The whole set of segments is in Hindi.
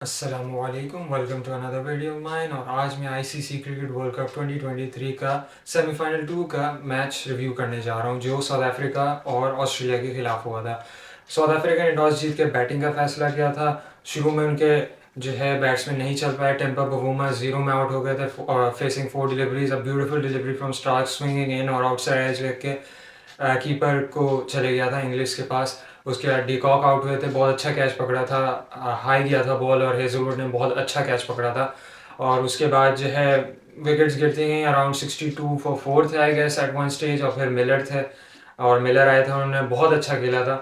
अस्सलामुअलैकुम, welcome to another video of mine. और आज मैं आईसीसी क्रिकेट वर्ल्ड कप 2023 का सेमीफाइनल 2 का मैच रिव्यू करने जा रहा हूं जो साउथ अफ्रीका और ऑस्ट्रेलिया के खिलाफ हुआ था। साउथ अफ्रीका ने टॉस जीत के बैटिंग का फैसला किया था। शुरू में उनके जो है बैट्समैन नहीं चल पाए। टेम्पा बवूमा 0 में आउट हो गए थे facing 4 deliveries. A beautiful delivery from Stark swinging in और आउटसाइड एज लेके कीपर को चले गया था इंग्लिश के पास। उसके बाद डीकॉक आउट हुए थे, बहुत अच्छा कैच पकड़ा था, हाई गया था बॉल और हेजलवुड ने बहुत अच्छा कैच पकड़ा था। और उसके बाद जो है विकेट्स गिरती गई। अराउंड 62 फॉर 4 थे I guess at one stage. और फिर मिलर थे और मिलर आए थे, उन्होंने बहुत अच्छा खेला था।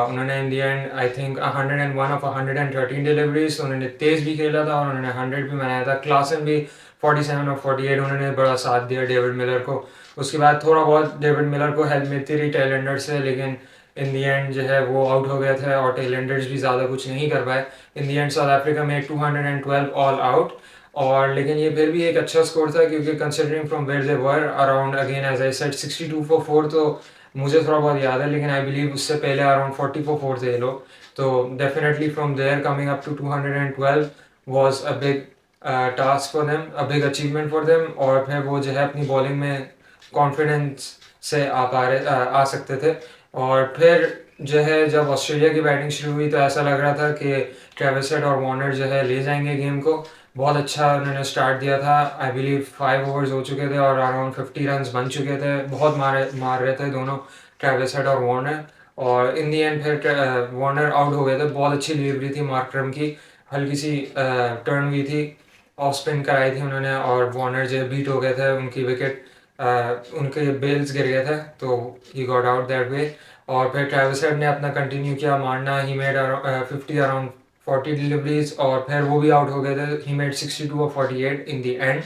उन्होंने in the end I think 101 of 113 deliveries, उन्होंने तेज़ भी खेला था और उन्होंने 100 भी बनाया था। क्लासन भी 47 और 48, उन्होंने बड़ा साथ दिया डेविड मिलर को। उसके बाद थोड़ा बहुत डेविड मिलर को हेल्प मिलती रही टेलेंडर से, लेकिन इन दी एंड जो है वो आउट हो गए थे और टेलेंडर्स भी ज़्यादा कुछ नहीं कर पाए। इन दी एंड साउथ अफ्रीका में 212 ऑल आउट। और लेकिन ये फिर भी एक अच्छा स्कोर था क्योंकि considering from where they were around again as I said 62 for 4, तो मुझे थोड़ा बहुत याद है, लेकिन आई बिलीव उससे पहले अराउंड 40 फॉर 4 थे ये लोग। तो definitely from there coming up to 212 was a big task for them, a big achievement for them. और फिर वो जो है अपनी बॉलिंग में कॉन्फिडेंस से आ सकते थे। और फिर जो है जब ऑस्ट्रेलिया की बैटिंग शुरू हुई तो ऐसा लग रहा था कि ट्रेविस हेड और वार्नर जो है ले जाएंगे गेम को। बहुत अच्छा उन्होंने स्टार्ट दिया था। आई बिलीव 5 ओवर्स हो चुके थे और अराउंड 50 रन बन चुके थे। बहुत मार रहे थे दोनों, ट्रेविस हेड और वार्नर। और इन दी एंड फिर वार्नर आउट हो गए थे। बहुत अच्छी डिलीवरी थी मार्करम की, हल्की सी टर्न हुई थी, ऑफ स्पिन कराई थी उन्होंने और वार्नर जो बीट हो गए थे, उनकी विकेट उनके बेल्स गिर गए थे, तो he got out that way. और फिर ट्रेविस हेड ने अपना कंटिन्यू किया मारना। ही मेड 50 अराउंड 40 डिलीवरीज और फिर वो भी आउट हो गए थे। ही मेड 62 और 48 इन द एंड।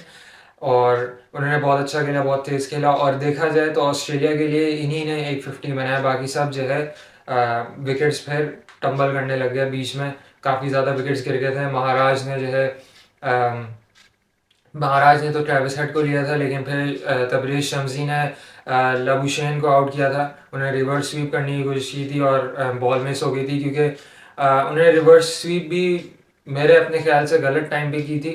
और उन्होंने बहुत अच्छा खेला, बहुत तेज़ खेला। और देखा जाए तो ऑस्ट्रेलिया के लिए इन्हीं ने एक 50 बनाया, बाकी सब जो है विकेट्स फिर टंबल करने लग गए बीच में। काफ़ी ज़्यादा विकेट्स गिर गए थे। महाराज ने तो ट्रेविस हेड को लिया था, लेकिन फिर तबरेज़ शम्सी ने लबुशेन को आउट किया था। उन्हें रिवर्स स्वीप करने की कोशिश की थी और बॉल मिस हो गई थी क्योंकि उन्हें रिवर्स स्वीप भी मेरे अपने ख्याल से गलत टाइम पे की थी।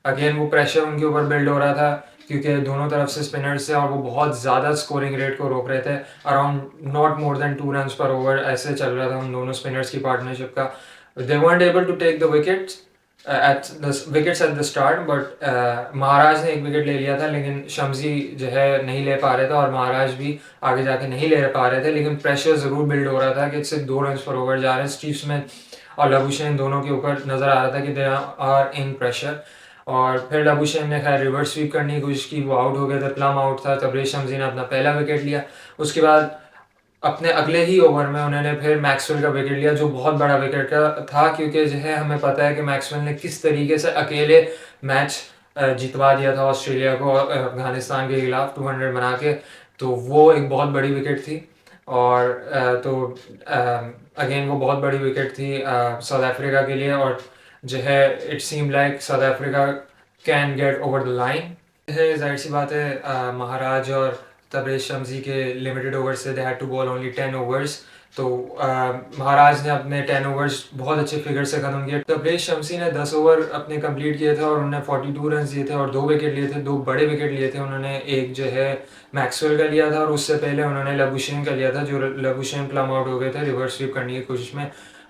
अगेन वो प्रेशर उनके ऊपर बिल्ड हो रहा था क्योंकि दोनों तरफ से स्पिनर्स थे और वो बहुत ज़्यादा स्कोरिंग रेट को रोक रहे थे। Around not more than 2 run पर ओवर ऐसे चल रहा था उन दोनों स्पिनर्स की पार्टनरशिप का। They weren't able to take the wickets at the start, but Maharaj ने एक विकेट ले लिया था, लेकिन शम्सी जो है नहीं ले पा रहे थे और महाराज भी आगे जाके नहीं ले पा रहे थे। लेकिन प्रेशर ज़रूर बिल्ड हो रहा था कि सिर्फ 2 रन पर ओवर जा रहे हैं। स्टीव स्मिथ और लबुशेन दोनों के ऊपर नज़र आ रहा था कि दे आर इन प्रेशर। और फिर लबुशेन ने खैर रिवर्स स्वीप करने की कोशिश की, वो आउट हो गए थे, प्लम आउट था। तबरेज़ शम्सी ने अपना पहला विकेट लिया। उसके बाद अपने अगले ही ओवर में उन्होंने फिर मैक्सवेल का विकेट लिया, जो बहुत बड़ा विकेट था क्योंकि जो है हमें पता है कि मैक्सवेल ने किस तरीके से अकेले मैच जितवा दिया था ऑस्ट्रेलिया को अफगानिस्तान के खिलाफ 200 बना के। तो वो एक बहुत बड़ी विकेट थी। और तो अगेन वो बहुत बड़ी विकेट थी साउथ अफ्रीका के लिए। और जो है it seem like south Africa can get over the line है। जाहिर सी बात है महाराज और तबरेज़ शम्सी के लिमिटेड ओवर्स से they had to bowl only 10 overs. तो महाराज ने अपने 10 ओवर्स बहुत अच्छे फिगर से ख़त्म किए। तबरेज़ शम्सी ने 10 ओवर अपने कंप्लीट किए थे और उन्होंने 42 रन दिए थे और 2 विकेट लिए थे, 2 बड़े विकेट लिए थे उन्होंने। एक जो है मैक्सवेल का लिया था और उससे पहले उन्होंने लबुशेन का लिया था, जो लबुशेन प्लम आउट हो गए थे रिवर्स स्वीप करने की कोशिश में।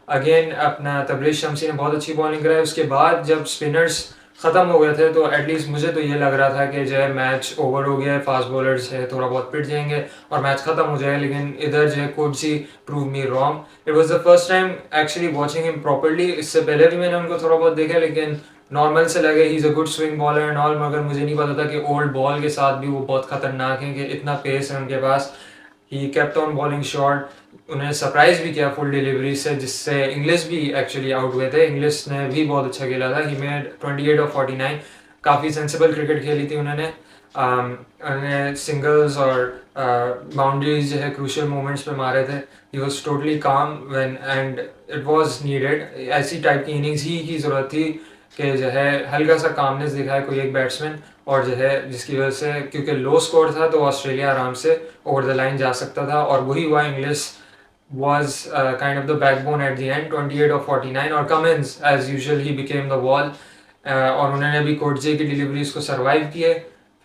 अगेन अपना तबरेज़ शम्सी ने बहुत अच्छी बॉलिंग कराई। उसके बाद जब स्पिनर्स ख़त्म हो गए थे तो एटलीस्ट मुझे तो ये लग रहा था कि जो है मैच ओवर हो गया है, फास्ट बॉलर्स है थोड़ा बहुत पिट जाएंगे और मैच ख़त्म हो जाएगा। लेकिन इधर जो है could see prove me wrong. It was the first time actually watching him properly. इससे पहले भी मैंने उनको थोड़ा बहुत देखा, लेकिन नॉर्मल से लगे he is a good swing bowler and all, मगर मुझे नहीं पता था कि ओल्ड बॉल के साथ भी वो बहुत ख़तरनाक है, कि इतना पेस है उनके पास। He kept on bowling short. उन्हें सरप्राइज भी किया फुल डिलीवरी से, जिससे इंग्लिश भी एक्चुअली आउट हुए थे। इंग्लिश ने भी बहुत अच्छा खेला था। He made 28 of 49। काफ़ी सेंसिबल क्रिकेट खेली थी उन्होंने। उन्होंने सिंगल्स और बाउंड्रीज जो है क्रूशियल मोमेंट्स पे मारे थे। ही वॉज टोटली काम when and it was needed. ऐसी टाइप की इनिंग्स ही की ज़रूरत थी कि जो है हल्का सा कामनेस दिखाए कोई एक बैट्समैन, और जो है जिसकी वजह से, क्योंकि लो स्कोर था तो ऑस्ट्रेलिया आराम से ओवर द लाइन जा सकता था। और वही हुआ। English was kind of the backbone at the end, 28 of 49, और Cummins as usual he became the wall. और उन्होंने भी कोटजे की डिलीवरीज को सरवाइव किए.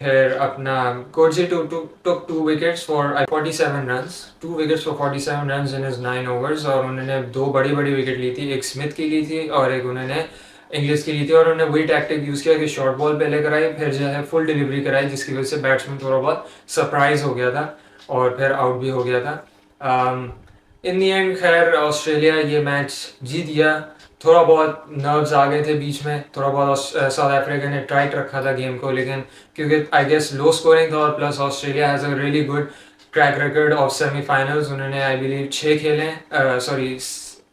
फिर अपना कोटजे took 2 wickets for 47 runs, 2 wickets for 47 runs in his 9 overs, और उन्होंने 2 बड़ी बड़ी विकेट ली थी, एक स्मिथ की ली थी और एक उन्होंने इंग्लिश की ली थी. और उन्होंने वही टैक्टिक यूज़ किया कि शॉर्ट बॉल पहले कराई, फिर जो है फुल डिलीवरी कराई, जिसकी वजह से बैट्समैन थोड़ा बहुत सरप्राइज हो गया था और फिर आउट भी हो गया था. इन दी एंड खैर ऑस्ट्रेलिया ये मैच जीत गया. थोड़ा बहुत नर्व्स आ गए थे बीच में, थोड़ा बहुत साउथ अफ्रीका ने टाइट रखा था गेम को, लेकिन क्योंकि आई गेस लो स्कोरिंग था और plus Australia has a really good track record of semifinals. उन्होंने आई बिलीव 6 खेले, सॉरी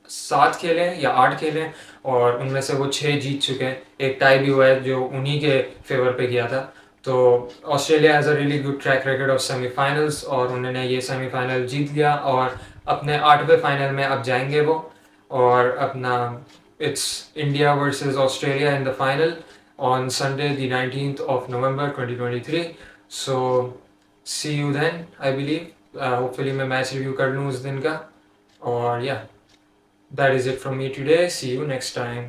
7 खेले या 8 खेले, और उनमें से वो 6 जीत चुके हैं. एक टाई भी हुआ है जो उन्हीं के फेवर पे गया था. तो Australia has a really good track record of semifinals, और उन्होंने ये सेमीफाइनल जीत लिया और अपने 8वें फाइनल में अब जाएंगे वो. और अपना it's India versus Australia in the final on Sunday the 19th of November 2023. So see you then I believe. Hopefully मैं मैच रिव्यू कर लूँ उस दिन का. और या, that is it from me today. See you next time.